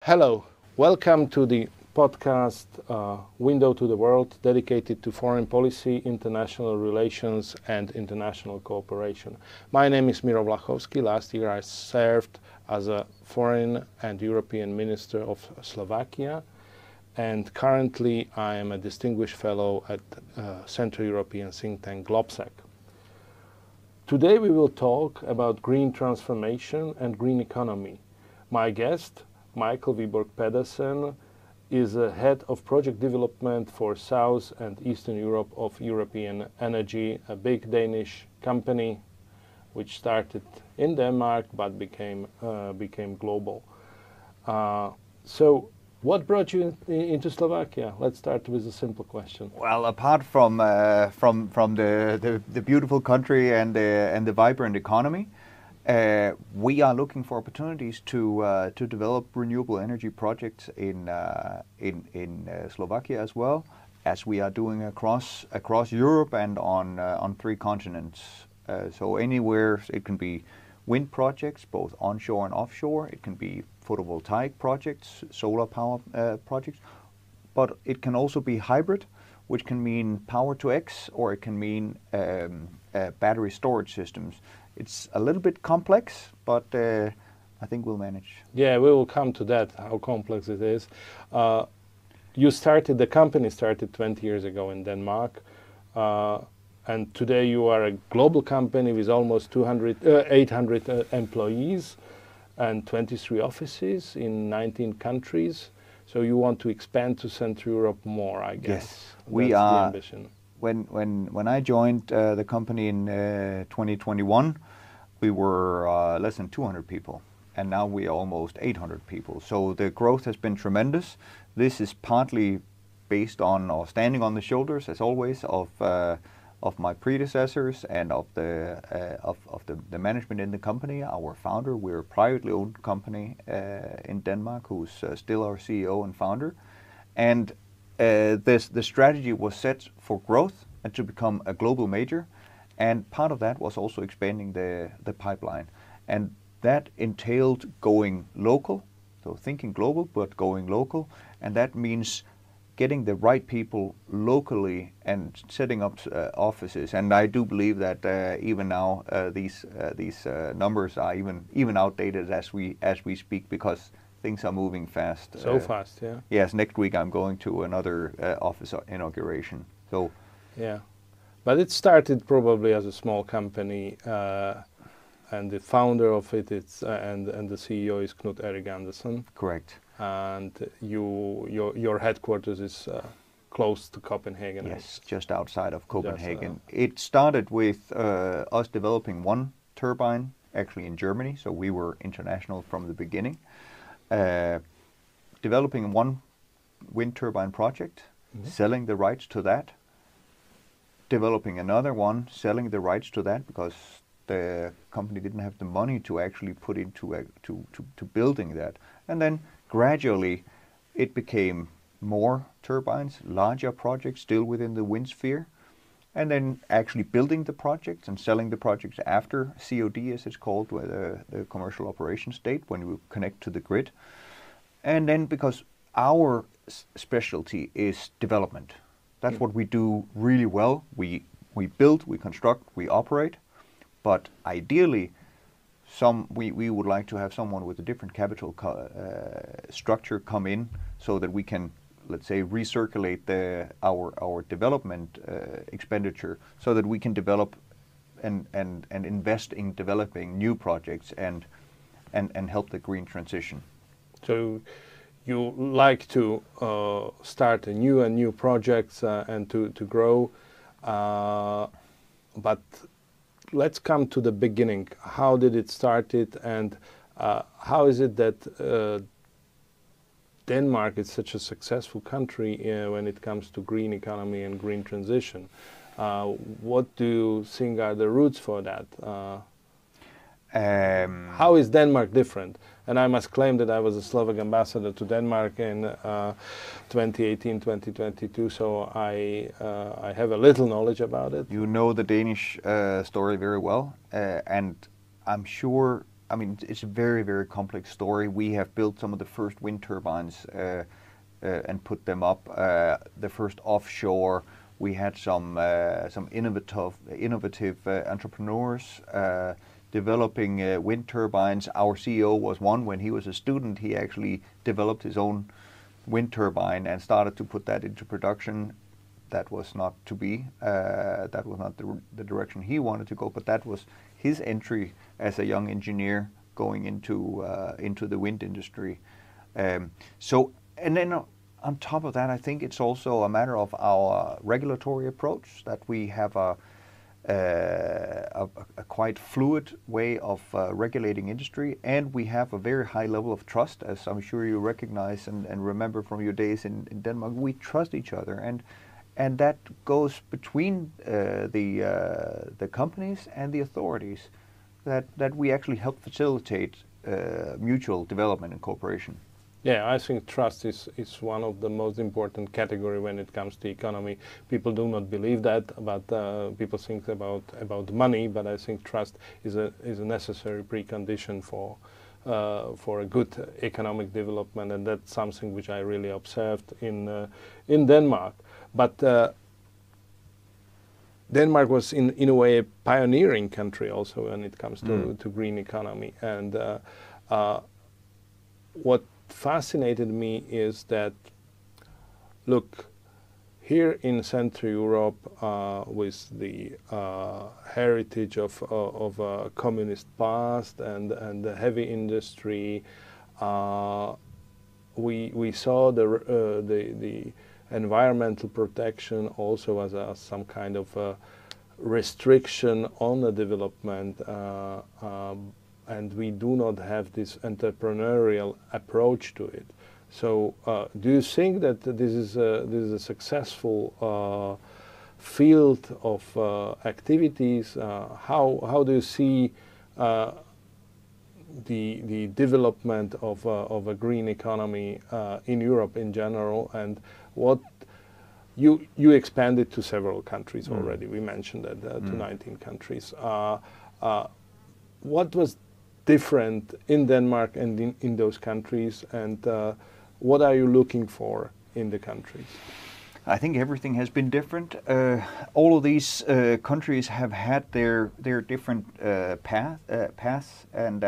Hello, welcome to the podcast Window to the World, dedicated to foreign policy, international relations and international cooperation. My name is Miroslav Wlachovský. Last year I served as a foreign and European minister of Slovakia, and currently I am a distinguished fellow at Central European think tank Globsecu. Today we will talk about green transformation and green economy. My guest, Michaelom Viberg Pedersenom, is a head of project development for South and Eastern Europe of European Energy, a big Danish company which started in Denmark but became global. So, what brought you into Slovakia? Let's start with a simple question. Well, apart from the beautiful country and the vibrant economy, we are looking for opportunities to develop renewable energy projects in Slovakia as well, as we are doing across Europe and on 3 continents. So anywhere, it can be wind projects, both onshore and offshore. It can be photovoltaic projects, solar power projects, but it can also be hybrid, which can mean power to X, or it can mean battery storage systems. It's a little bit complex, but I think we'll manage. Yeah, we will come to that, how complex it is. The company started 20 years ago in Denmark, and today you are a global company with almost 800 employees and 23 offices in 19 countries. So you want to expand to Central Europe more, I guess. Yes, we are. The ambition. When I joined the company in 2021, we were less than 200 people, and now we are almost 800 people. So the growth has been tremendous. This is partly based on, or standing on the shoulders, as always, of my predecessors and of the management in the company. Our founder, we're a privately owned company in Denmark, who's still our CEO and founder, and the strategy was set for growth and to become a global major, and part of that was also expanding the pipeline, and that entailed going local, so thinking global but going local, and that means getting the right people locally and setting up offices. And I do believe that even now these numbers are even outdated as we speak, because things are moving fast. So fast, yeah. Yes, next week I'm going to another office inauguration. So, yeah, but it started probably as a small company, and the founder of it is and the CEO is Knut Erik Andersen. Correct. And your headquarters is close to Copenhagen. Yes, just outside of Copenhagen. It started with us developing one turbine, actually in Germany. So we were international from the beginning. Developing one wind turbine project, selling the rights to that, developing another one, selling the rights to that, because the company didn't have the money to actually put into to building that, and then gradually it became more turbines, larger projects still within the wind sphere, and then actually building the projects and selling the projects after COD, as it's called, where the commercial operations date, when we connect to the grid. And then, because our specialty is development, that's what we do really well. We build, we construct, we operate, but ideally we would like to have someone with a different capital structure come in, so that we can, let's say, recirculate our development expenditure, so that we can develop and invest in developing new projects and help the green transition. So you like to start new projects and to grow, but let's come to the beginning. How did it start, and how is it that Denmark is such a successful country when it comes to green economy and green transition? What do you think are the roots for that? How is Denmark different? And I must claim that I was a Slovak ambassador to Denmark in 2018, 2022, so I have a little knowledge about it. You know the Danish story very well, and I'm sure I mean, it's a very, very complex story. We have built some of the first wind turbines and put them up. The first offshore. We had some innovative entrepreneurs developing wind turbines. Our CEO was one. When he was a student, he actually developed his own wind turbine and started to put that into production. That was not to be. That was not the direction he wanted to go. But that was his entry as a young engineer going into the wind industry. So, and then on top of that, I think it's also a matter of our regulatory approach, that we have a quite fluid way of regulating industry, and we have a very high level of trust, as I'm sure you recognize and remember from your days in Denmark. We trust each other, and that goes between the companies and the authorities, that we actually help facilitate mutual development and cooperation. Yeah, I think trust is one of the most important category when it comes to economy. People do not believe that, but people think about money. But I think trust is a necessary precondition for a good economic development, and that's something which I really observed in Denmark. But Denmark was in a way a pioneering country also when it comes to green economy, and what fascinated me is that, look, here in Central Europe, with the heritage of a communist past and the heavy industry, we saw the environmental protection also as some kind of restriction on the development. And we do not have this entrepreneurial approach to it. So, do you think that this is a successful field of activities? How do you see the development of a green economy in Europe in general, and what you expanded to several countries already? We mentioned that to 19 countries. What was different in Denmark and in those countries, and what are you looking for in the countries? I think everything has been different. All of these countries have had their different paths and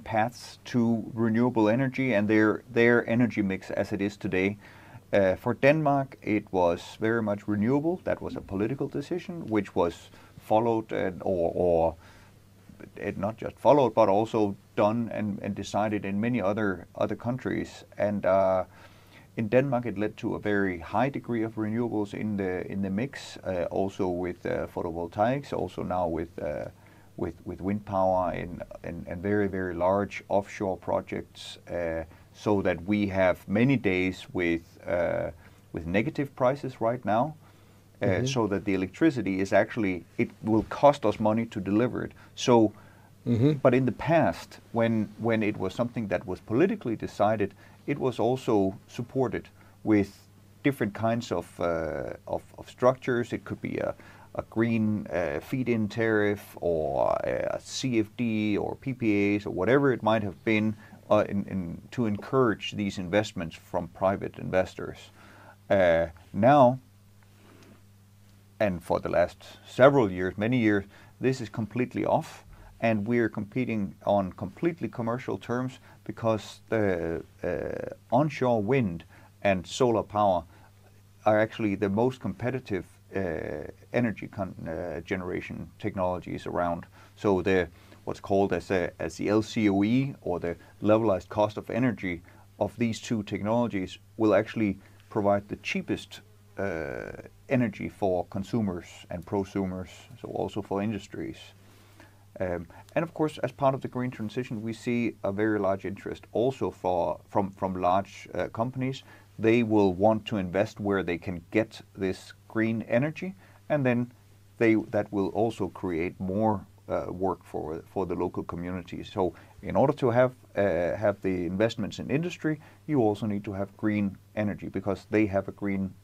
paths to renewable energy and their energy mix as it is today. For Denmark, it was very much renewable. That was a political decision, which was followed or not just followed, but also done and decided in many other countries. And in Denmark, it led to a very high degree of renewables in the mix, also with photovoltaics, also now with wind power and very, very large offshore projects, so that we have many days with negative prices right now. So that the electricity is actually, it will cost us money to deliver it. So, but in the past, when it was something that was politically decided, it was also supported with different kinds of structures. It could be a green feed-in tariff, or a CFD, or PPAs, or whatever it might have been, to encourage these investments from private investors. Now, and for the last several years, many years, this is completely off, and we're competing on completely commercial terms, because the onshore wind and solar power are actually the most competitive energy generation technologies around. So what's called as the LCOE, or the levelized cost of energy, of these two technologies will actually provide the cheapest energy for consumers and prosumers, so also for industries. And of course, as part of the green transition, we see a very large interest also from large companies. They will want to invest where they can get this green energy, and then that will also create more work for the local communities. So in order to have the investments in industry, you also need to have green energy, because they have a green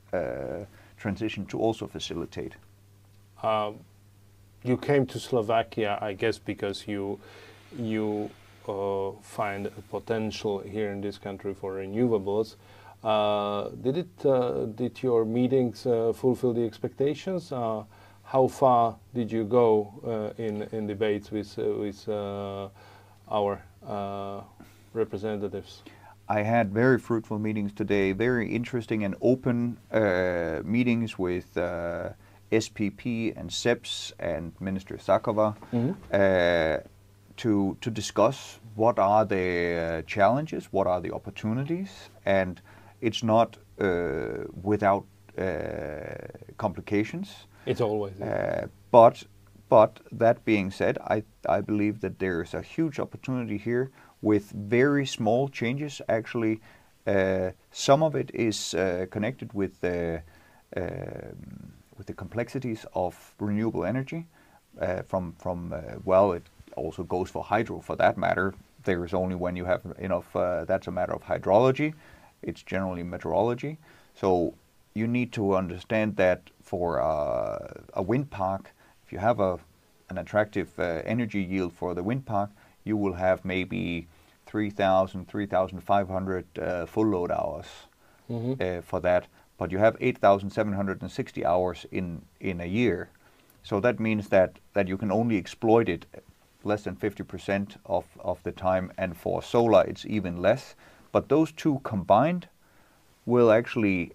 transition to also facilitate. you came to Slovakia, I guess, because you find a potential here in this country for renewables. Did your meetings fulfill the expectations? How far did you go in debates with our representatives? I had very fruitful meetings today, very interesting and open meetings with SPP and SEPS and Minister Sakova to discuss what are the challenges, what are the opportunities, and it's not without complications. It's always. But that being said, I believe that there's a huge opportunity here with very small changes. Actually, some of it is connected with the complexities of renewable energy. Well, it also goes for hydro for that matter. There is only when you have enough. That's a matter of hydrology. It's generally meteorology. So you need to understand that for a wind park, if you have an attractive energy yield for the wind park, you will have maybe 3,000, 3,500 full load hours for that. But you have 8,760 hours in a year. So that means that you can only exploit it less than 50% of the time, and for solar it's even less. But those two combined will actually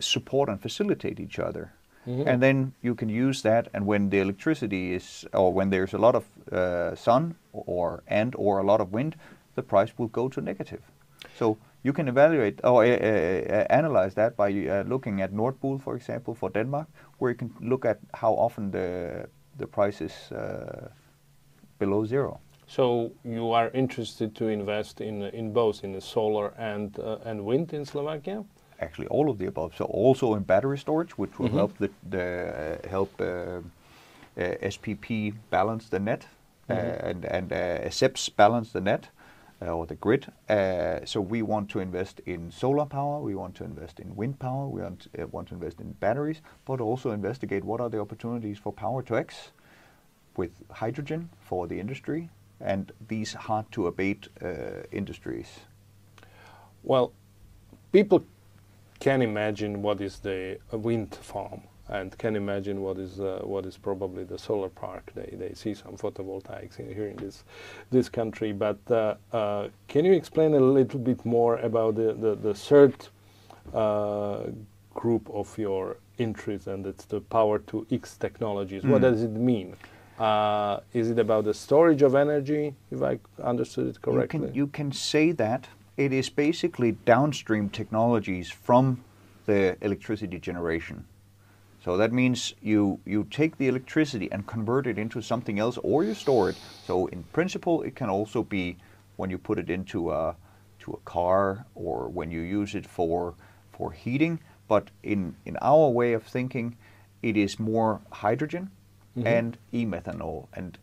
support and facilitate each other. And then you can use that, and when the electricity is, or when there's a lot of sun or a lot of wind, the price will go to negative. So you can evaluate or analyze that by looking at Nord Pool, for example, for Denmark, where you can look at how often the price is below zero. So you are interested to invest in both in the solar and wind in Slovakia? Actually, all of the above. So also in battery storage, which will help SPP balance the net and SEPS balance the net or the grid. So we want to invest in solar power, we want to invest in wind power, we want to invest in batteries, but also investigate what are the opportunities for power to X with hydrogen for the industry and these hard to abate industries. Well, people can imagine what is the wind farm and can imagine what is probably the solar park. They see some photovoltaics here in this country. But can you explain a little bit more about the third group of your interest, and it's the power to X technologies? What does it mean? Is it about the storage of energy, if I understood it correctly? You can say that. It is basically downstream technologies from the electricity generation. So that means you take the electricity and convert it into something else, or you store it. So in principle, it can also be when you put it into a car, or when you use it for heating. But in our way of thinking, it is more hydrogen and e-methanol. And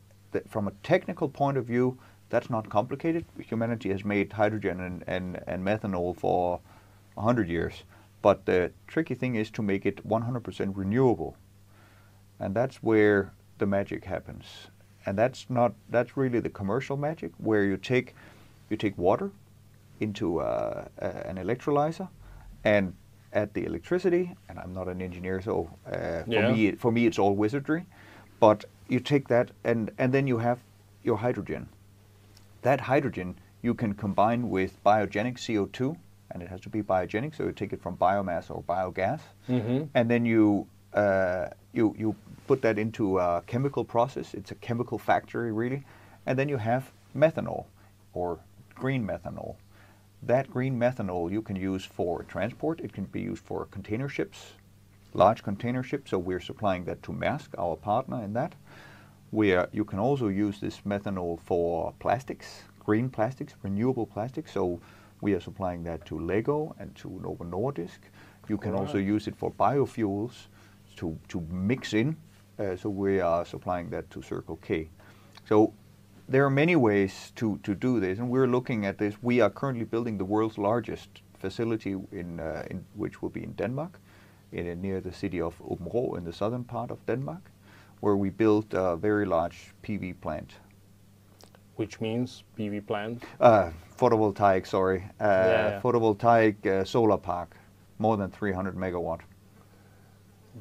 from a technical point of view, that's not complicated. Humanity has made hydrogen and methanol for 100 years. But the tricky thing is to make it 100% renewable. And that's where the magic happens. And that's really the commercial magic, where you take water into an electrolyzer and add the electricity. And I'm not an engineer, so for me it's all wizardry. But you take that and then you have your hydrogen. That hydrogen you can combine with biogenic CO2, and it has to be biogenic, so you take it from biomass or biogas, and then you put that into a chemical process. It's a chemical factory, really, and then you have methanol or green methanol. That green methanol you can use for transport. It can be used for container ships, large container ships. So we're supplying that to Maersk, our partner in that. You can also use this methanol for plastics, green plastics, renewable plastics. So we are supplying that to Lego and to Novo Nordisk. You can also use it for biofuels to mix in. So we are supplying that to Circle K. So there are many ways to do this, and we're looking at this. We are currently building the world's largest facility which will be in Denmark, near the city of Okno in the southern part of Denmark, where we built a very large PV plant. Which means PV plant? Photovoltaic, sorry. Photovoltaic solar park, more than 300 megawatt.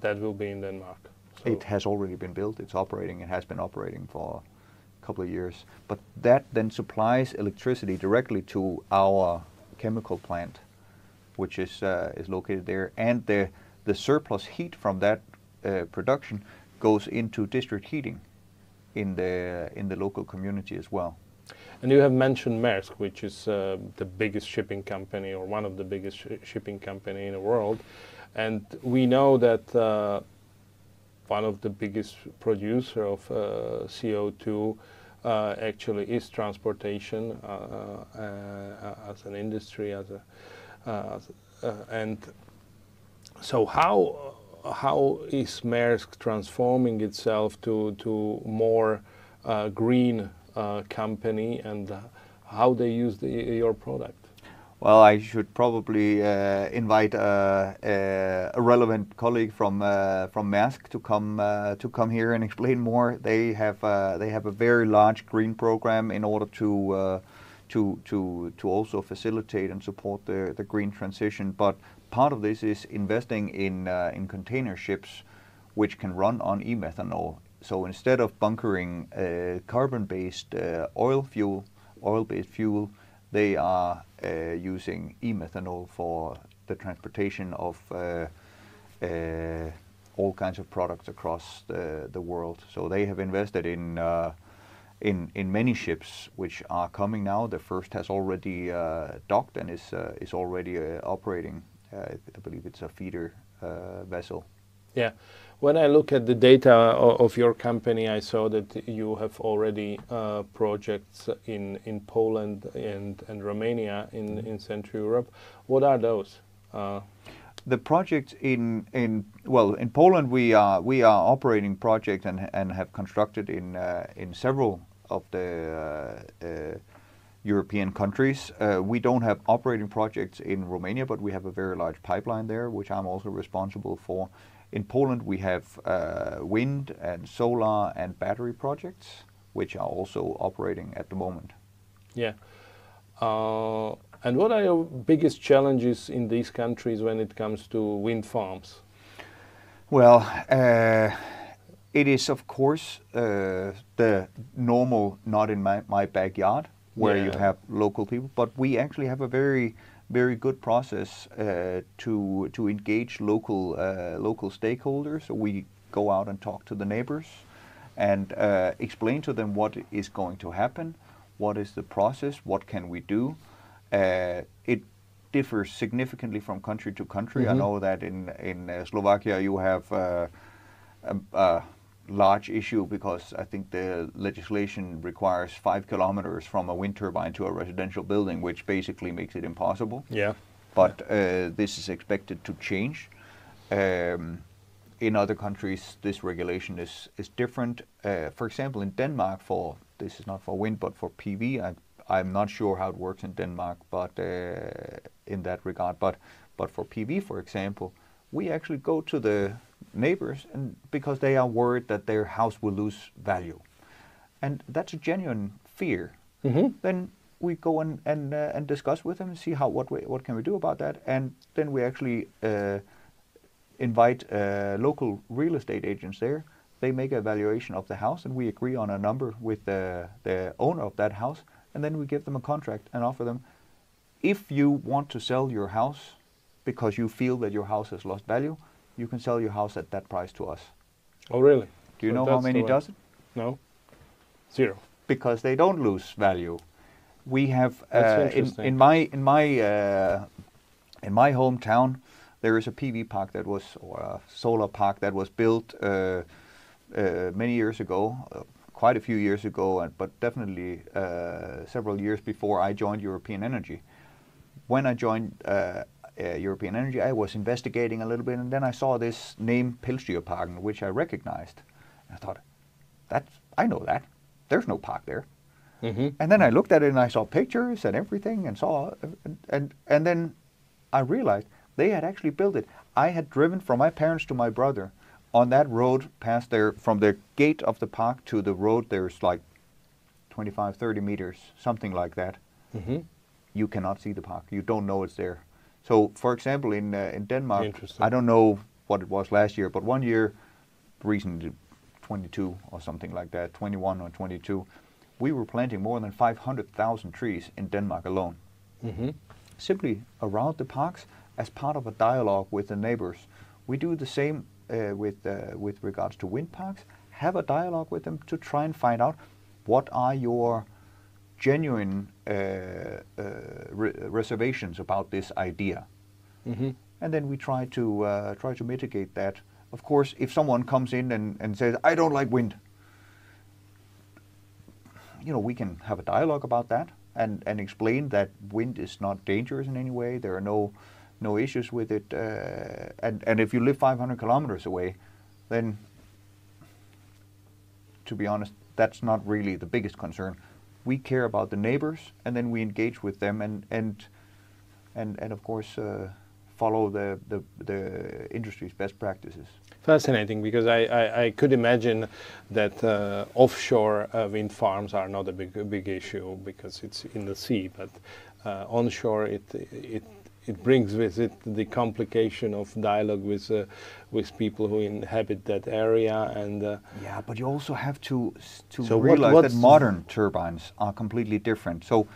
That will be in Denmark. So it has already been built. It's operating. It has been operating for a couple of years. But that then supplies electricity directly to our chemical plant, which is located there. And the surplus heat from that production goes into district heating in the local community as well. And you have mentioned Maersk, which is the biggest shipping company, or one of the biggest shipping company in the world. And we know that one of the biggest producer of CO2 actually is transportation as an industry, and so how is Maersk transforming itself to more green company, and how they use your product? Well, I should probably invite a relevant colleague from Maersk to come here and explain more. They have a very large green program in order to also facilitate and support the green transition. But part of this is investing in container ships which can run on e-methanol. So instead of bunkering carbon-based oil-based fuel, they are using e-methanol for the transportation of all kinds of products across the world. So they have invested in many ships which are coming now. The first has already docked and is already operating. I believe it's a feeder vessel. Yeah. When I look at the data of your company, I saw that you have already projects in Poland and Romania in Central Europe. What are those? The projects in Poland we are operating projects and have constructed in several of the European countries. We don't have operating projects in Romania, but we have a very large pipeline there, which I'm also responsible for. In Poland, we have wind and solar and battery projects, which are also operating at the moment. Yeah. And what are your biggest challenges in these countries when it comes to wind farms? Well, it is, of course, the normal not in my backyard, where you have local people, but we actually have a very good process to engage local stakeholders. So we go out and talk to the neighbors and explain to them what is going to happen, what is the process, what can we do. It differs significantly from country to country. I know that in Slovakia you have a large issue because I think the legislation requires 5 kilometers from a wind turbine to a residential building, which basically makes it impossible. Yeah. But this is expected to change. In other countries, this regulation is different. For example, in Denmark, this is not for wind, but for PV, I'm not sure how it works in Denmark, but in that regard. But for PV, for example, we actually go to the neighbors, and because they are worried that their house will lose value, and that's a genuine fear. Then we go and discuss with them and see what can we do about that, and then we actually invite local real estate agents there. They make an evaluation of the house, and we agree on a number with the owner of that house, and then we give them a contract and offer them, if you want to sell your house because you feel that your house has lost value, you can sell your house at that price to us. Oh, really? Do you know how many does it? No. 0. Because they don't lose value. We have in my hometown, there is a PV park or a solar park that was built many years ago, quite a few years ago, but definitely several years before I joined European Energy. When I joined European Energy, I was investigating a little bit, and then I saw this name Pelsdyrparken, which I recognized. And I thought, I know that. There's no park there. And then I looked at it and I saw pictures and everything and saw, and then I realized they had actually built it. I had driven from my parents to my brother on that road past there, from the gate of the park to the road, there's like 25, 30 meters, something like that. You cannot see the park. You don't know it's there. So, for example, in Denmark, I don't know what it was last year, but one year, recently, 22 or something like that, 21 or 22, we were planting more than 500,000 trees in Denmark alone. Simply around the parks as part of a dialogue with the neighbors. We do the same with regards to wind parks. Have a dialogue with them to try and find out what are your genuine reservations about this idea. And then we try to mitigate that. Of course, if someone comes in and says, I don't like wind, we can have a dialogue about that and explain that wind is not dangerous in any way. There are no issues with it. And if you live 500 kilometers away, then, to be honest, that's not really the biggest concern. We care about the neighbors, and then we engage with them, and of course follow the industry's best practices. Fascinating, because I could imagine that offshore wind farms are not a big issue because it's in the sea, but onshore it brings with it the complication of dialogue with people who inhabit that area, and yeah, but you also have to realize that modern turbines are completely different. So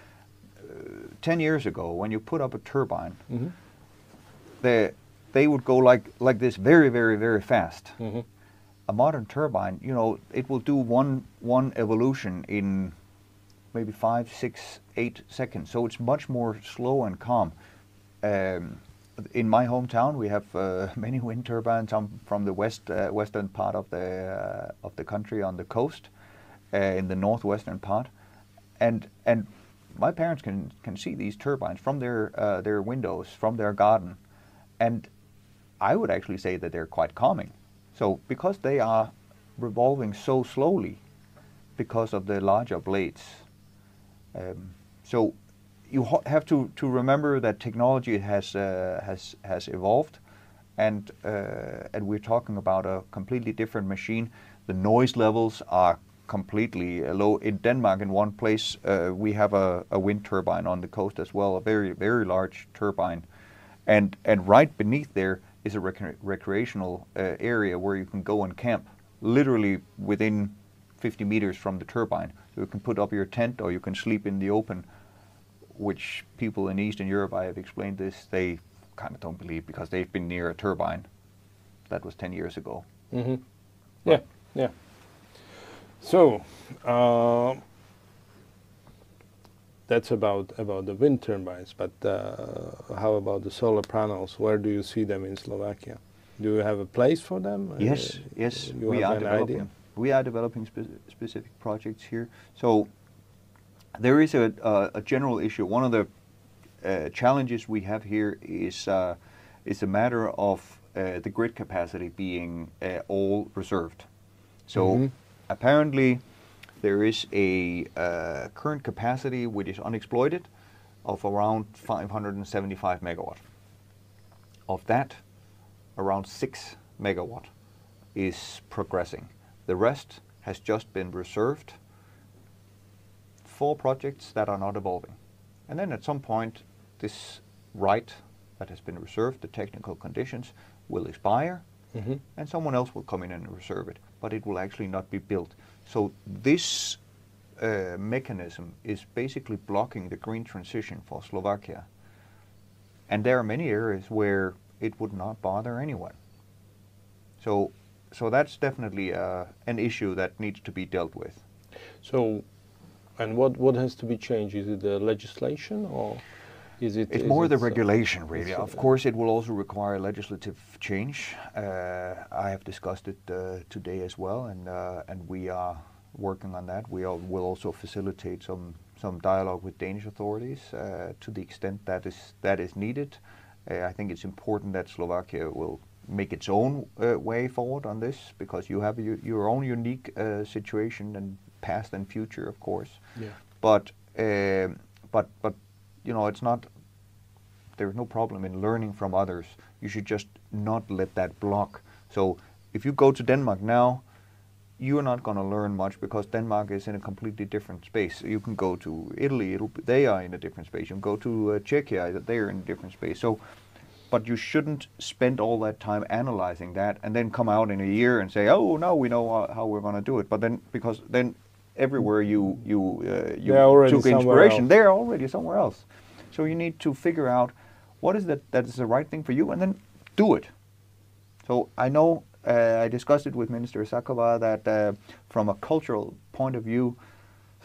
10 years ago, when you put up a turbine, they would go like this, very, very, very fast. A modern turbine, it will do one evolution in maybe 5, 6, 8 seconds. So it's much more slow and calm. In my hometown, we have many wind turbines. I'm from the western part of the country on the coast, in the northwestern part, and my parents can see these turbines from their windows, from their garden, and I would actually say that they're quite calming. So because they are revolving so slowly, because of the larger blades, so you have to remember that technology has evolved, and we're talking about a completely different machine. The noise levels are completely low. In Denmark, in one place, we have a wind turbine on the coast as well, a very, very large turbine, and right beneath there is a recreational area where you can go and camp, literally within 50 meters from the turbine. So you can put up your tent, or you can sleep in the open, which people in Eastern Europe, I have explained this, they kind of don't believe because they've been near a turbine. That was 10 years ago. Yeah. So that's about the wind turbines, but how about the solar panels? Where do you see them in Slovakia? Do you have a place for them? Yes, we are developing. We are developing specific projects here. So there is a general issue. One of the challenges we have here is a matter of the grid capacity being all reserved. So apparently there is a current capacity which is unexploited of around 575 megawatt. Of that, around 6 megawatt is progressing. The rest has just been reserved for projects that are not evolving. And then at some point, this right that has been reserved, the technical conditions, will expire, and someone else will come in and reserve it, but it will actually not be built. So this mechanism is basically blocking the green transition for Slovakia. And there are many areas where it would not bother anyone. So that's definitely an issue that needs to be dealt with. So, and what has to be changed? Is it the legislation, or is it? It's more the regulation, really. Of course, it will also require legislative change. I have discussed it today as well, and we are working on that. We will also facilitate some dialogue with Danish authorities to the extent that is needed. I think it's important that Slovakia will make its own way forward on this, because you have your own unique situation, and past and future, of course. Yeah. But it's not. There's no problem in learning from others. You should just not let that block. So if you go to Denmark now, you're not going to learn much because Denmark is in a completely different space. You can go to Italy, they are in a different space. You can go to Czechia, they are in a different space. So, but you shouldn't spend all that time analyzing that and then come out in a year and say, oh, now we know how we're going to do it. But then, because then everywhere you took inspiration, they're already somewhere else. So you need to figure out what is that is the right thing for you, and then do it. So I know I discussed it with Minister Sakova that from a cultural point of view,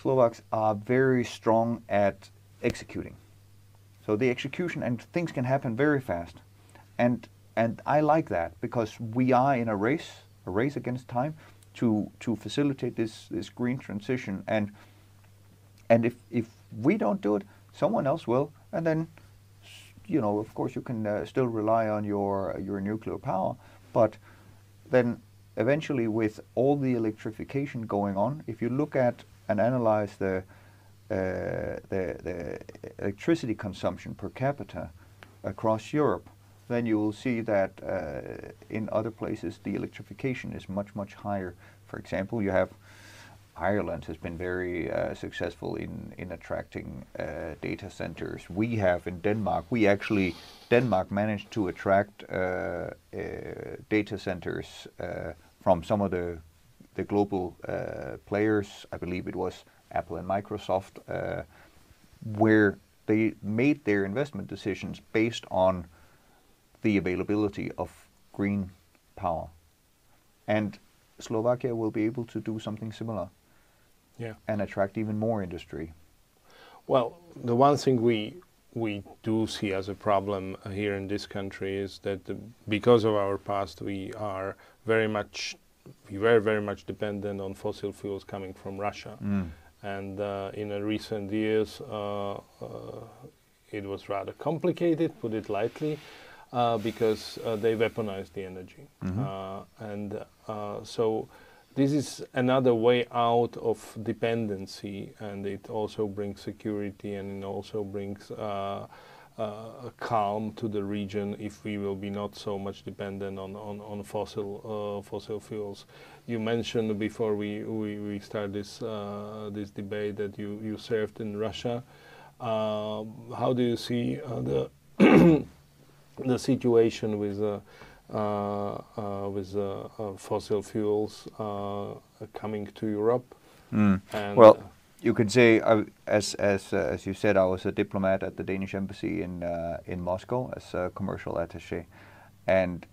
Slovaks are very strong at executing. So the execution and things can happen very fast, and I like that because we are in a race against time to facilitate this green transition, and if we don't do it, someone else will, and then of course you can still rely on your nuclear power, but then eventually with all the electrification going on, if you look at and analyze the electricity consumption per capita across Europe, then you will see that in other places the electrification is much, much higher. For example, you have Ireland has been very successful in attracting data centers. We have in Denmark, Denmark managed to attract data centers from some of the global players. I believe it was Apple and Microsoft, where they made their investment decisions based on the availability of green power. And Slovakia will be able to do something similar. Yeah. And attract even more industry. Well, the one thing we do see as a problem here in this country is that because of our past, we are very much dependent on fossil fuels coming from Russia. And in recent years, it was rather complicated, put it lightly, because they weaponized the energy. So this is another way out of dependency, and it also brings security, and it also brings calm to the region if we will be not so much dependent on fossil fuels. You mentioned before we start this debate that you served in Russia. How do you see the situation with fossil fuels coming to Europe? Well, you could say, as you said, I was a diplomat at the Danish embassy in Moscow as a commercial attaché, and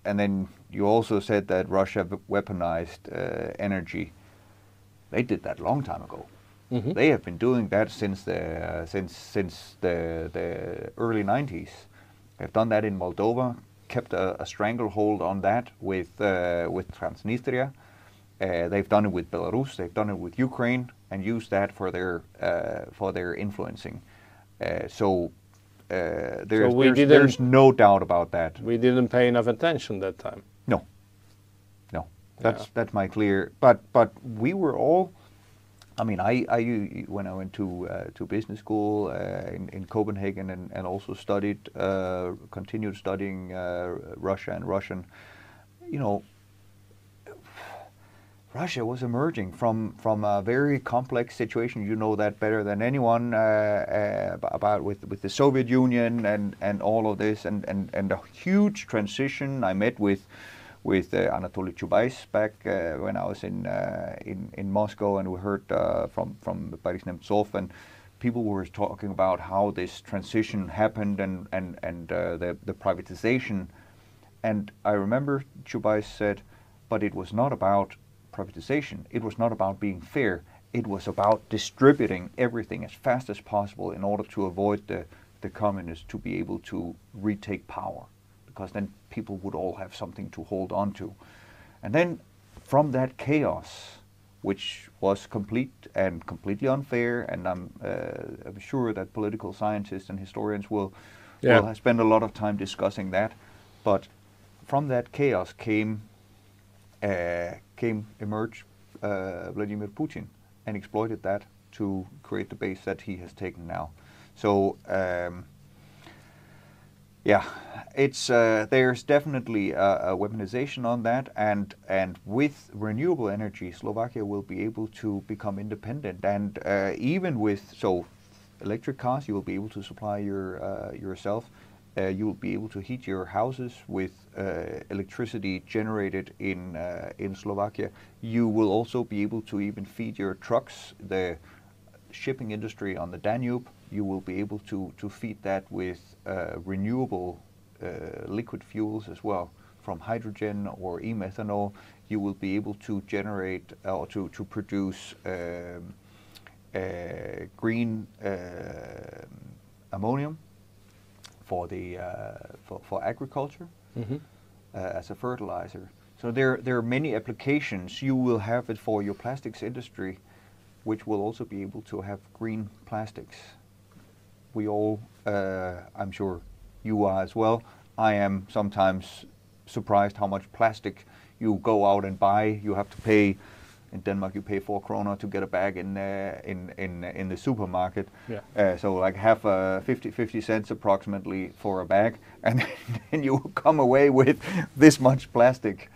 then you also said that Russia weaponized energy. They did that a long time ago. They have been doing that since the early 90s. They've done that in Moldova, kept a stranglehold on that with Transnistria. They've done it with Belarus. They've done it with Ukraine, and used that for their influencing. So there's no doubt about that. We didn't pay enough attention that time. No. That's my clear. But we were all. I mean, I when I went to business school in Copenhagen and also continued studying Russia and Russian, Russia was emerging from a very complex situation. You know that better than anyone about with the Soviet Union and all of this and a huge transition. I met with Anatoly Chubais back when I was in Moscow, and we heard from Boris Nemtsov, and people were talking about how this transition happened and the privatization. And I remember Chubais said, but it was not about privatization. It was not about being fair. It was about distributing everything as fast as possible in order to avoid the communists to be able to retake power, because then people would all have something to hold on to. And then from that chaos, which was completely unfair, and I'm sure that political scientists and historians will spend a lot of time discussing that, but from that chaos emerged Vladimir Putin, and exploited that to create the base that he has taken now. So it's there's definitely a weaponization on that, and with renewable energy, Slovakia will be able to become independent, and even with electric cars, you will be able to supply yourself. You will be able to heat your houses with electricity generated in Slovakia. You will also be able to even feed your trucks, the shipping industry on the Danube. You will be able to feed that with renewable liquid fuels as well, from hydrogen or e-methanol. You will be able to generate or to produce green ammonium for the for agriculture as a fertilizer. So there are many applications. You will have it for your plastics industry, which will also be able to have green plastics. We all, I'm sure you are as well. I am sometimes surprised how much plastic you go out and buy. You have to pay. In Denmark, you pay 4 kroner to get a bag in the supermarket. Yeah. So like have 50 cents approximately for a bag, and then you come away with this much plastic,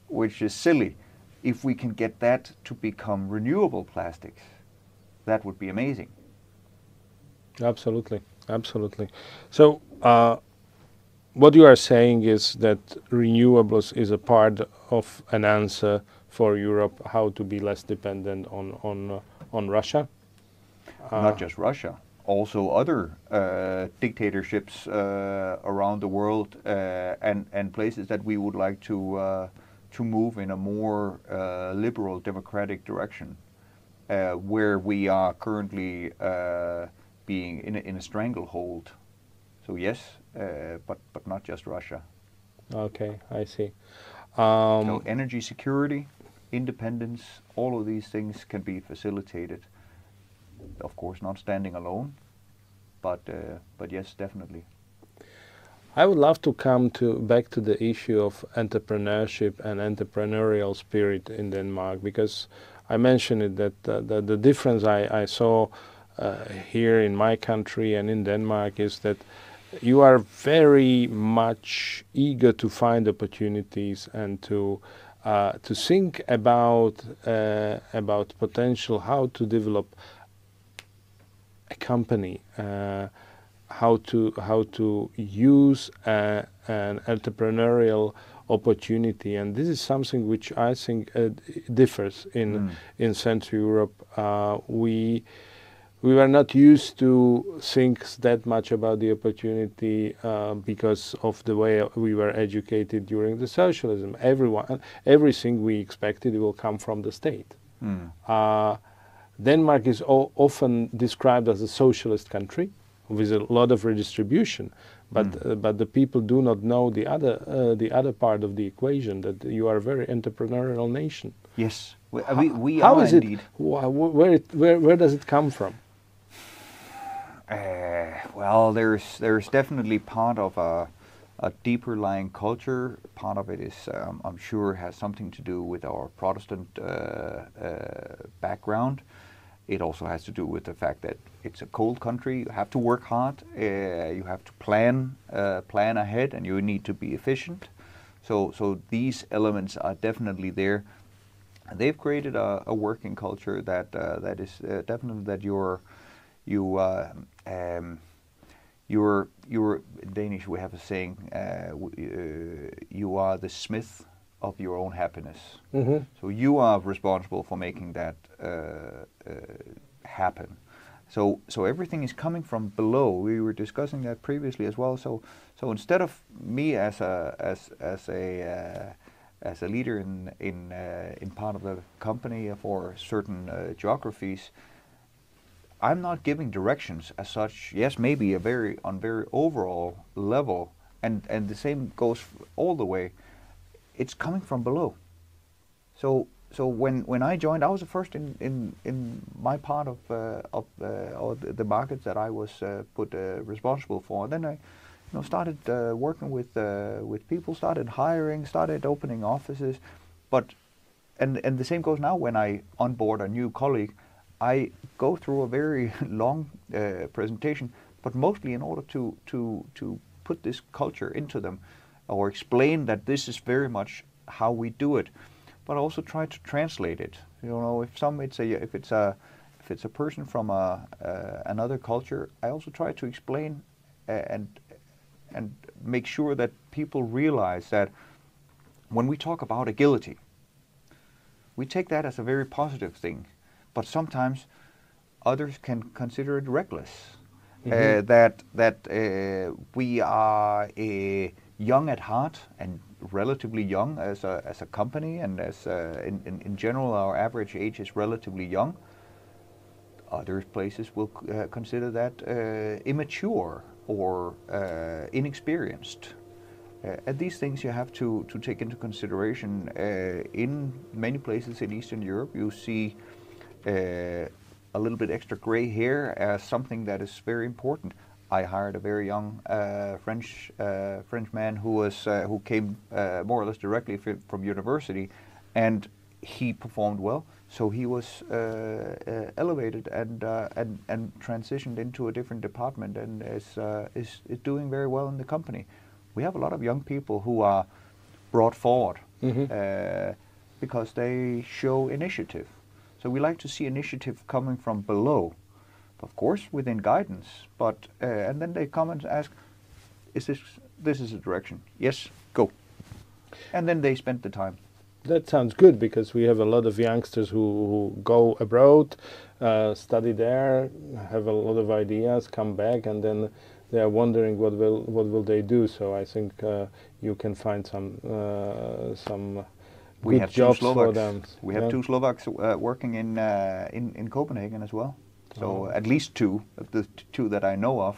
which is silly. If we can get that to become renewable plastics, that would be amazing. Absolutely, absolutely. So what you are saying is that renewables is a part of an answer for Europe, how to be less dependent on Russia? Not just Russia, also other dictatorships around the world, and places that we would like to move in a more liberal democratic direction, where we are currently being in a stranglehold. So yes, but not just Russia. Okay, I see. So energy security, independence, all of these things can be facilitated. Of course, not standing alone, but yes, definitely. I would love to come back to the issue of entrepreneurship and entrepreneurial spirit in Denmark, because I mentioned it that the difference I saw here in my country and in Denmark is that you are very much eager to find opportunities and to think about potential, how to develop a company, how to use an entrepreneurial opportunity, and this is something which I think differs in Central Europe. We were not used to think that much about the opportunity because of the way we were educated during the socialism. Everything we expected will come from the state. Denmark is often described as a socialist country with a lot of redistribution, but the people do not know the other part of the equation, that you are a very entrepreneurial nation. Yes, we how are is indeed. Where does it come from? Well, there's definitely part of a deeper lying culture. Part of it is, I'm sure, has something to do with our Protestant background. It also has to do with the fact that it's a cold country. You have to work hard. You have to plan ahead, and you need to be efficient. So these elements are definitely there. They've created a working culture that is definitely that you're in Danish we have a saying, you are the smith of your own happiness. So you are responsible for making that happen. So everything is coming from below. We were discussing that previously as well. So instead of me as a leader in part of the company for certain geographies, I'm not giving directions as such. Yes, maybe on very overall level, and the same goes all the way. It's coming from below. So when I joined, I was the first in my part of the markets that I was put responsible for. And then I started working with people, started hiring, started opening offices. And the same goes now when I onboard a new colleague. I go through a very long presentation, but mostly in order to put this culture into them, or explain that this is very much how we do it, but also try to translate it. You know, if it's a person from another culture, I also try to explain and make sure that people realize that when we talk about agility, we take that as a very positive thing, but sometimes others can consider it reckless. That we are young at heart and relatively young as a company, and as in general our average age is relatively young. Other places will consider that immature or inexperienced. And these things you have to take into consideration. In many places in Eastern Europe, you see a little bit extra gray hair as something that is very important. I hired a very young French man who came more or less directly from university, and he performed well. So he was elevated and transitioned into a different department, and is doing very well in the company. We have a lot of young people who are brought forward because they show initiative. So we like to see initiative coming from below, of course within guidance. But and then they come and ask, "Is this is a direction? Yes, go." And then they spend the time. That sounds good, because we have a lot of youngsters who go abroad, study there, have a lot of ideas, come back, and then they are wondering what will they do. So I think you can find some good jobs for them. We have two Slovaks working in Copenhagen as well. So at least two of the two that I know of.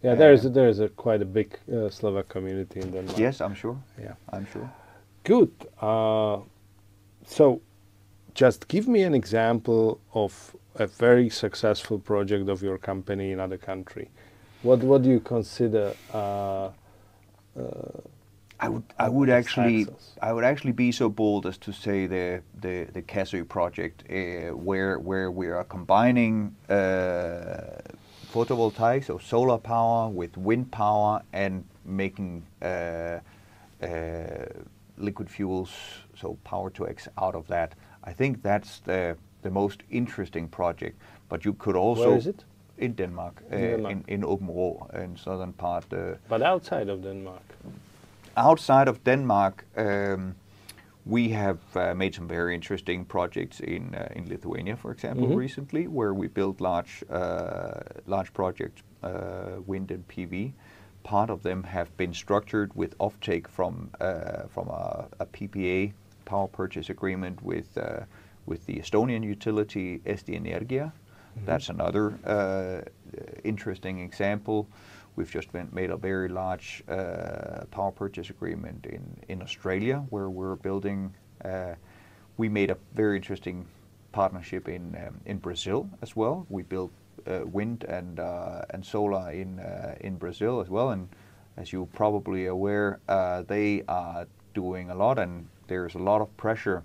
Yeah, there is quite a big Slovak community in Denmark. Yes, I'm sure. Yeah, I'm sure. Good. So just give me an example of a very successful project of your company in other country. What do you consider? I would actually be so bold as to say the Käsö project, where we are combining photovoltaics, so solar power, with wind power, and making liquid fuels, so power to X, out of that. I think that's the most interesting project. But you could also... Where is it? In Denmark, in Okno, in southern part. But outside of Denmark? Outside of Denmark, we have made some very interesting projects in Lithuania, for example, recently, where we built large projects, wind and PV. Part of them have been structured with offtake from a PPA, power purchase agreement, with the Estonian utility SD Energia. That's another interesting example. We've just made a very large power purchase agreement in Australia, where we're building. We made a very interesting partnership in Brazil as well. We built wind and solar in Brazil as well. And as you're probably aware, they are doing a lot, and there's a lot of pressure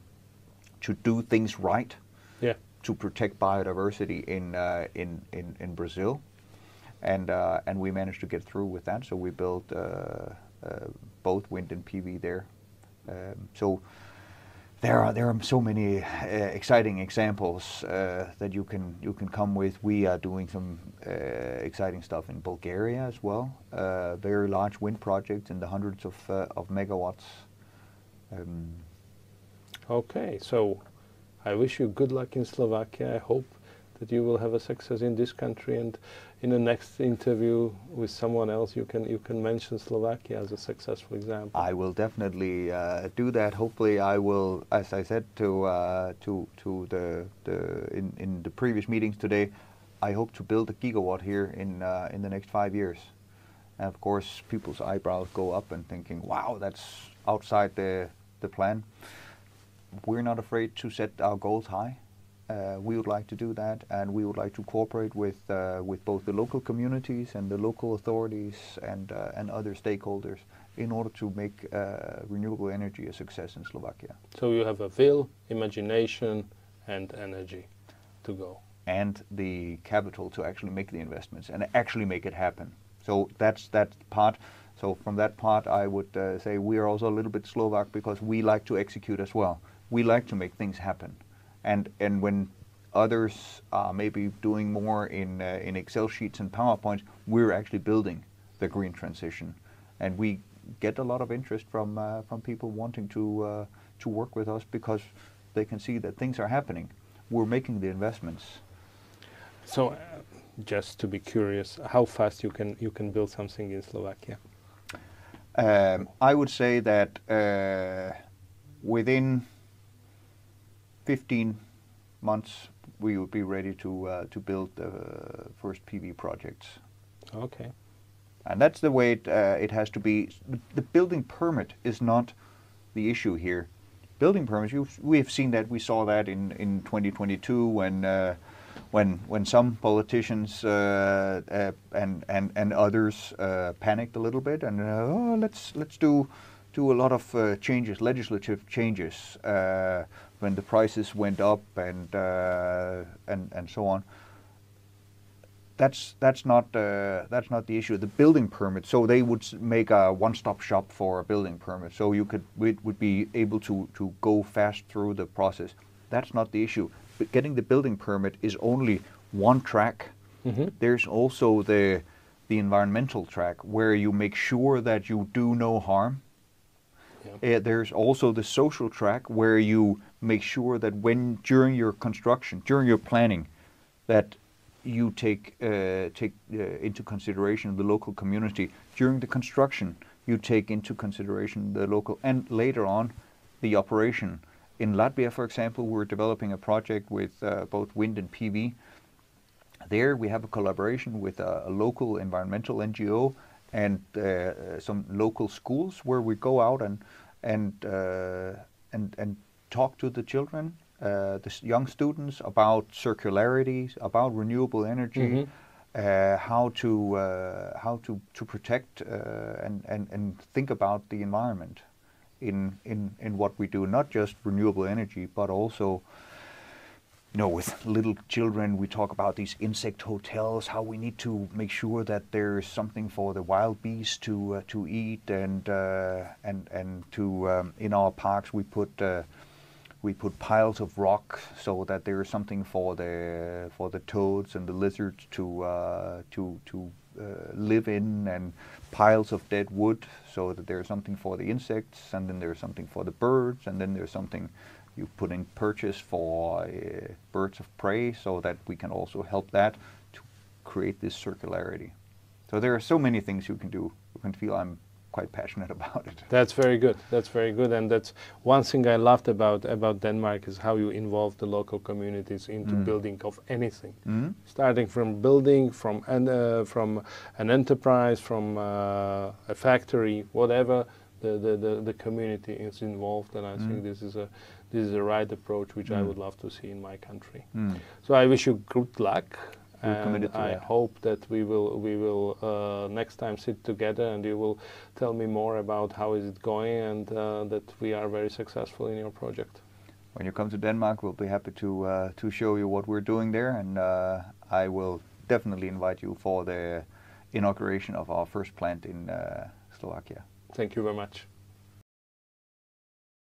to do things right. Yeah. To protect biodiversity in Brazil, and we managed to get through with that. So we built both wind and PV there. So there are so many exciting examples that you can come with. We are doing some exciting stuff in Bulgaria as well. Very large wind projects in the hundreds of megawatts. Okay, so I wish you good luck in Slovakia. I hope that you will have a success in this country, and in the next interview with someone else you can mention Slovakia as a successful example. I will definitely do that. Hopefully, I will, as I said to in the previous meetings today, I hope to build a gigawatt here in the next 5 years. And of course, people's eyebrows go up and thinking, "Wow, that's outside the plan." We're not afraid to set our goals high. We would like to do that, and we would like to cooperate with both the local communities and the local authorities and other stakeholders in order to make renewable energy a success in Slovakia. So you have a will, imagination, and energy to go. And the capital to actually make the investments and actually make it happen. So that's that part. So from that part, I would say we are also a little bit Slovak because we like to execute as well. We like to make things happen, and when others are maybe doing more in Excel sheets and PowerPoints, we're actually building the green transition, and we get a lot of interest from people wanting to work with us because they can see that things are happening. We're making the investments. So, just to be curious, how fast you can build something in Slovakia? I would say that within 15 months we would be ready to build the first PV projects. Okay. And that's the way it has to be. The building permit is not the issue here. Building permits, we have seen that. We saw that in 2022 when some politicians and others panicked a little bit and let's do a lot of changes, legislative changes, when the prices went up and so on. That's not the issue. The building permit. So they would make a one-stop shop for a building permit. So we would be able to go fast through the process. That's not the issue. But getting the building permit is only one track. Mm-hmm. There's also the environmental track where you make sure that you do no harm. Yeah. There's also the social track where you make sure that during your construction, during your planning, that you take into consideration the local community. During the construction, you take into consideration the local, and later on, the operation. In Latvia, for example, we're developing a project with both wind and PV. There we have a collaboration with a local environmental NGO and some local schools where we go out and talk to the children, the young students, about circularity, about renewable energy, mm-hmm. How to protect and think about the environment in what we do, not just renewable energy, but also, with little children, we talk about these insect hotels, how we need to make sure that there's something for the wild bees to eat, and to in our parks we put piles of rock so that there is something for the toads and the lizards to live in, and piles of dead wood so that there's something for the insects, and then there's something for the birds, and then there's something you put in purchase for birds of prey, so that we can also help that to create this circularity. So there are so many things you can do. You can feel I'm quite passionate about it. That's very good. That's very good, and that's one thing I loved about Denmark is how you involve the local communities into building of anything, starting from building, from an enterprise, from a factory, whatever. The community is involved, and I think this is a right approach, which I would love to see in my country. So I wish you good luck. And I hope that we will next time sit together and you will tell me more about how is it going, and that we are very successful in your project. When you come to Denmark, we'll be happy to show you what we're doing there, and I will definitely invite you for the inauguration of our first plant in Slovakia. Thank you very much.